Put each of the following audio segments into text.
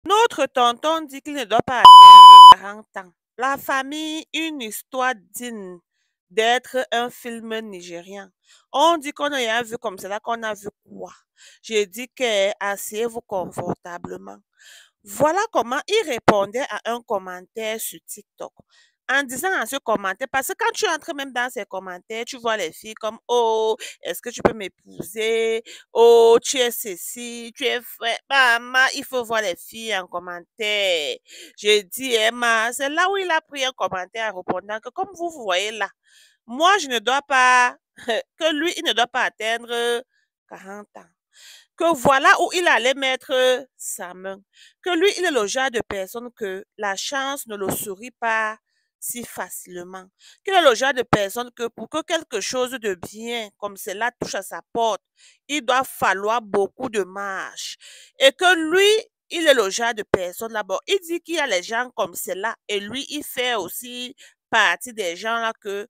Notre tonton dit qu'il ne doit pas atteindre 40 ans. La famille, une histoire digne d'être un film nigérien. On dit qu'on n'a rien vu comme cela, qu'on a vu quoi? J'ai dit que asseyez-vous confortablement. Voilà comment il répondait à un commentaire sur TikTok. En disant à ce commentaire, parce que quand tu entres même dans ces commentaires, tu vois les filles comme oh, est-ce que tu peux m'épouser? Oh, tu es ceci, tu es fait. Maman, il faut voir les filles en commentaire. J'ai dit, Emma, c'est là où il a pris un commentaire en répondant que comme vous voyez là, moi, je ne dois pas, que lui, il ne doit pas atteindre 40 ans, que voilà où il allait mettre sa main, que lui, il est le genre de personne que la chance ne le sourit pas si facilement, qu'il est le genre de personne que pour que quelque chose de bien comme cela touche à sa porte, il doit falloir beaucoup de marche et que lui, il est le genre de personne là-bas. Il dit qu'il y a les gens comme cela et lui, il fait aussi partie des gens là que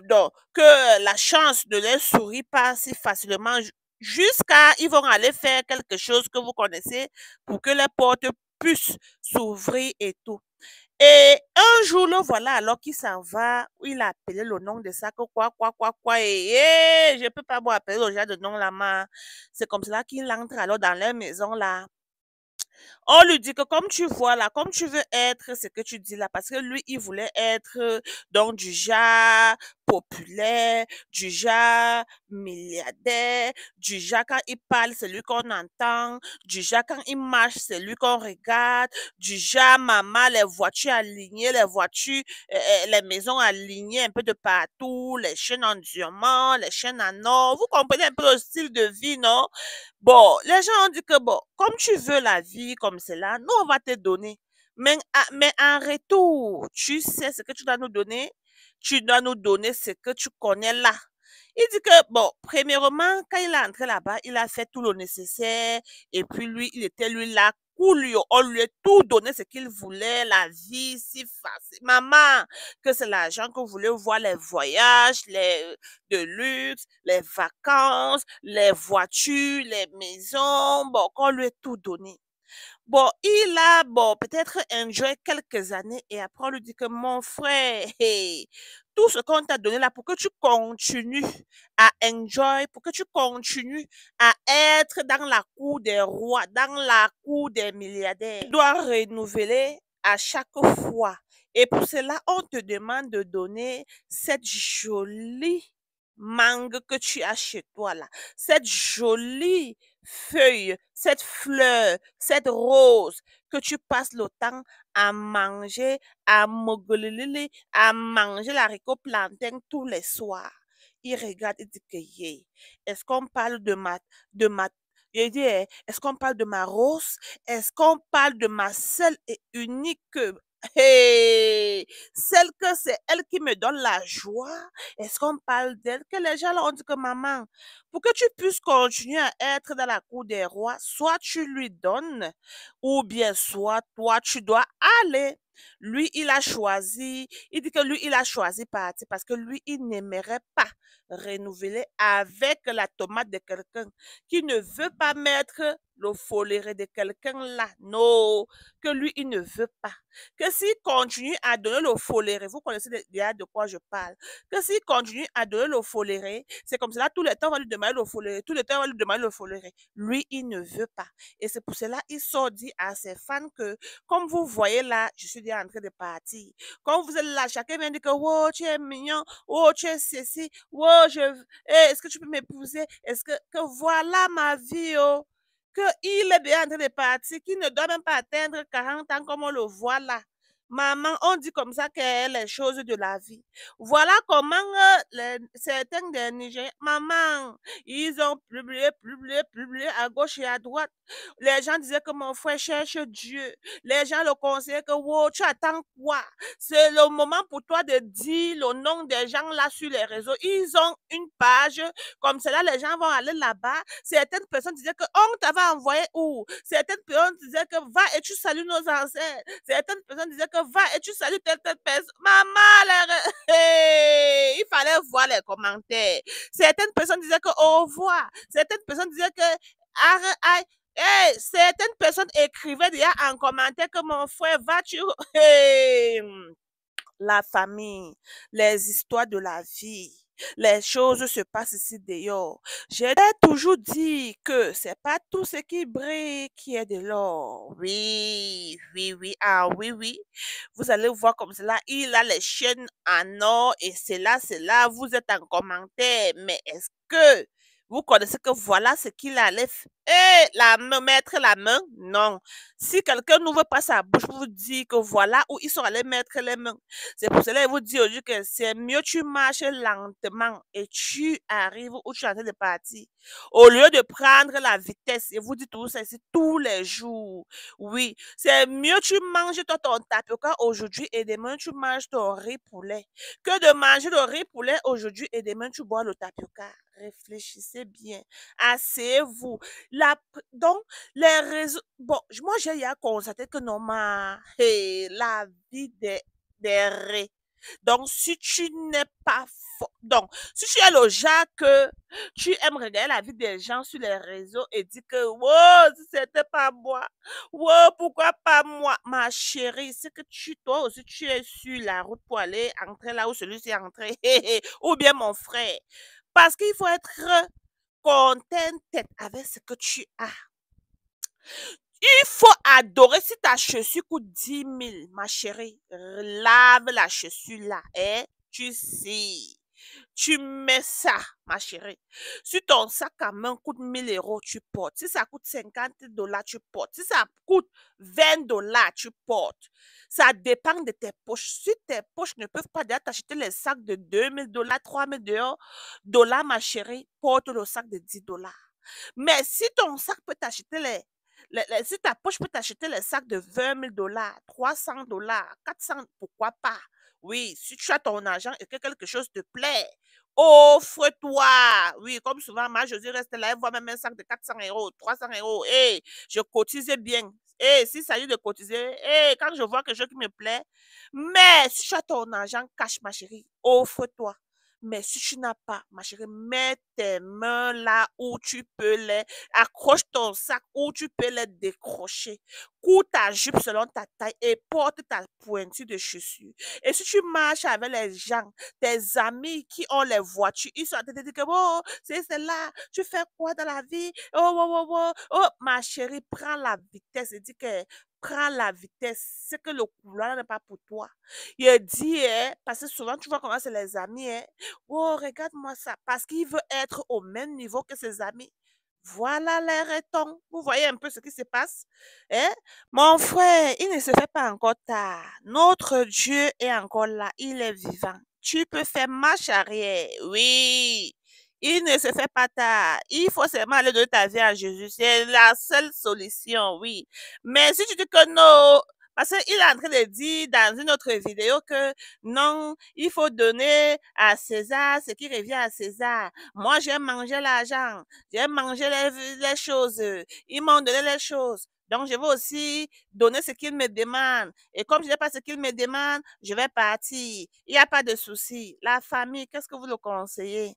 donc, que la chance ne leur sourit pas si facilement jusqu'à ils vont aller faire quelque chose que vous connaissez pour que les portes puissent s'ouvrir et tout. Et un jour, le voilà alors qu'il s'en va, où il a appelé le nom de ça, que quoi, et je peux pas vous appeler le genre de nom là, c'est comme cela qu'il entre alors dans leur maison là. On lui dit que comme tu vois là, comme tu veux être ce que tu dis là, parce que lui, il voulait être donc du genre populaire, du genre milliardaire, du genre quand il parle, c'est lui qu'on entend, du genre quand il marche, c'est lui qu'on regarde, du genre maman, les voitures alignées, les voitures, les maisons alignées un peu de partout, les chaînes en diamant, les chaînes en or. Vous comprenez un peu le style de vie, non? Bon, les gens ont dit que bon, comme tu veux la vie comme cela, nous, on va te donner. Mais en retour, tu sais ce que tu dois nous donner? Tu dois nous donner ce que tu connais là. Il dit que, bon, premièrement, quand il est entré là-bas, il a fait tout le nécessaire. Et puis lui, il était lui là, coolio. On lui a tout donné ce qu'il voulait, la vie si facile. Maman, que c'est l'argent que vous voulez voir, les voyages, les de luxe, les vacances, les voitures, les maisons, bon, qu'on lui ait tout donné. Bon, il a, bon, peut-être enjoy quelques années et après on lui dit que mon frère, hey, tout ce qu'on t'a donné là pour que tu continues à enjoy, pour que tu continues à être dans la cour des rois, dans la cour des milliardaires, tu dois renouveler à chaque fois. Et pour cela, on te demande de donner cette jolie mangue que tu as chez toi là, cette jolie feuille, cette fleur, cette rose que tu passes le temps à manger, à mogolili, à manger l'haricot plantain tous les soirs. Il regarde et dit que yeah, est-ce qu'on parle de ma, il dit, est-ce qu'on parle de ma rose? Est-ce qu'on parle de ma seule et unique, hey, celle que c'est elle qui me donne la joie? Est-ce qu'on parle d'elle? Que les gens là ont dit que maman, pour que tu puisses continuer à être dans la cour des rois, soit tu lui donnes, ou bien soit toi, tu dois aller. Lui, il a choisi, il dit que lui, il a choisi partir parce que lui, il n'aimerait pas renouveler avec la tomate de quelqu'un qui ne veut pas mettre le foléré de quelqu'un là. Non, que lui, il ne veut pas. Que s'il continue à donner le foléré, vous connaissez déjà de quoi je parle, que s'il continue à donner le foléré, c'est comme cela, tout le temps, on va lui demander le foléré, tout le temps, on va lui demander le foléré. Lui, il ne veut pas. Et c'est pour cela, il sort dit à ses fans que, comme vous voyez là, je suis déjà en train de partir. Comme vous êtes là, chacun vient dire que, oh, tu es mignon, oh, tu es ceci, oh, est-ce que tu peux m'épouser? Est-ce que voilà ma vie, oh, qu'il est bien en train de partir, qu'il ne doit même pas atteindre 40 ans comme on le voit là. Maman, on dit comme ça que les choses de la vie. Voilà comment certains des Nigériens, maman, ils ont publié à gauche et à droite. Les gens disaient que mon frère cherche Dieu. Les gens le conseillaient que, wow, tu attends quoi? C'est le moment pour toi de dire le nom des gens là sur les réseaux. Ils ont une page comme cela, les gens vont aller là-bas. Certaines personnes disaient que on t'avait envoyé où? Certaines personnes disaient que va et tu salues nos ancêtres. Certaines personnes disaient que va et tu salues telle personne. Maman, hey, il fallait voir les commentaires. Certaines personnes disaient que au revoir. Certaines personnes disaient que Certaines personnes écrivaient déjà en commentaire que mon frère, vas-tu... Hey, la famille, les histoires de la vie, les choses se passent ici dehors. J'ai toujours dit que c'est pas tout ce qui brille qui est de l'or. Oui, oui, oui, ah oui, oui. Vous allez voir comme cela, il a les chaînes en or et c'est là, vous êtes en commentaire. Mais est-ce que vous connaissez que voilà ce qu'il allait la main, mettre la main? Non. Si quelqu'un n'ouvre pas sa bouche pour vous dire que voilà où ils sont allés mettre les mains, c'est pour cela qu'il vous dit aujourd'hui que c'est mieux tu marches lentement et tu arrives où tu es en train de partir. Au lieu de prendre la vitesse, et vous dites tout ça ici tous les jours. Oui, c'est mieux tu manges toi ton tapioca aujourd'hui et demain tu manges ton riz poulet que de manger le riz poulet aujourd'hui et demain tu bois le tapioca. Réfléchissez bien. Asseyez-vous. Donc, les réseaux. Bon, moi, j'ai constaté que normalement, la vie des raies. Donc, si tu n'es pas fort. Donc, si tu es le genre que tu aimes regarder la vie des gens sur les réseaux et dire que, wow, si c'était pas moi, wow, pourquoi pas moi, ma chérie, c'est que toi aussi, tu es sur la route pour aller entrer là où celui-ci est entré, ou bien mon frère. Parce qu'il faut être content avec ce que tu as. Il faut adorer si ta chaussure coûte 10 000, ma chérie. Lave la chaussure là, hein? Tu sais. Tu mets ça, ma chérie. Si ton sac à main coûte 1 000 €, tu portes. Si ça coûte 50 $, tu portes. Si ça coûte 20 $, tu portes. Ça dépend de tes poches. Si tes poches ne peuvent pas déjà t'acheter les sacs de 2 000 $, 3 000 $, ma chérie, porte le sac de 10 $. Mais si ton sac peut t'acheter si ta poche peut t'acheter les sacs de 20 000 $, 300 $, 400, pourquoi pas? Oui, si tu as ton argent et que quelque chose te plaît, offre-toi. Oui, comme souvent, ma Josie reste là, elle voit même un sac de 400 €, 300 €. Et je cotise bien. Et s'il s'agit de cotiser, quand je vois quelque chose qui me plaît, mais si tu as ton argent cash, ma chérie, offre-toi. Mais si tu n'as pas, ma chérie, mets tes mains là où tu peux accroche ton sac où tu peux les décrocher. Cours ta jupe selon ta taille et porte ta pointure de chaussures. Et si tu marches avec les gens, tes amis qui ont les voitures, ils sont en train de dire que oh, c'est là, tu fais quoi dans la vie? Oh, oh, oh, oh, oh, ma chérie, prends la vitesse et dis que prends la vitesse. C'est que le couloir n'est pas pour toi. Il dit, parce que souvent, tu vois comment c'est les amis, oh, regarde-moi ça, parce qu'il veut être au même niveau que ses amis. Voilà les rétons. Vous voyez un peu ce qui se passe? Hein? Mon frère, il ne se fait pas encore tard. Notre Dieu est encore là. Il est vivant. Tu peux faire marche arrière. Oui. Il ne se fait pas tard. Il faut seulement aller donner ta vie à Jésus. C'est la seule solution, oui. Mais si tu dis que non, parce qu'il est en train de dire dans une autre vidéo que non, il faut donner à César ce qui revient à César. Moi, j'ai mangé l'argent, j'ai mangé les choses, ils m'ont donné les choses. Donc, je vais aussi donner ce qu'ils me demandent. Et comme je n'ai pas ce qu'ils me demandent, je vais partir. Il n'y a pas de souci. La famille, qu'est-ce que vous le conseillez?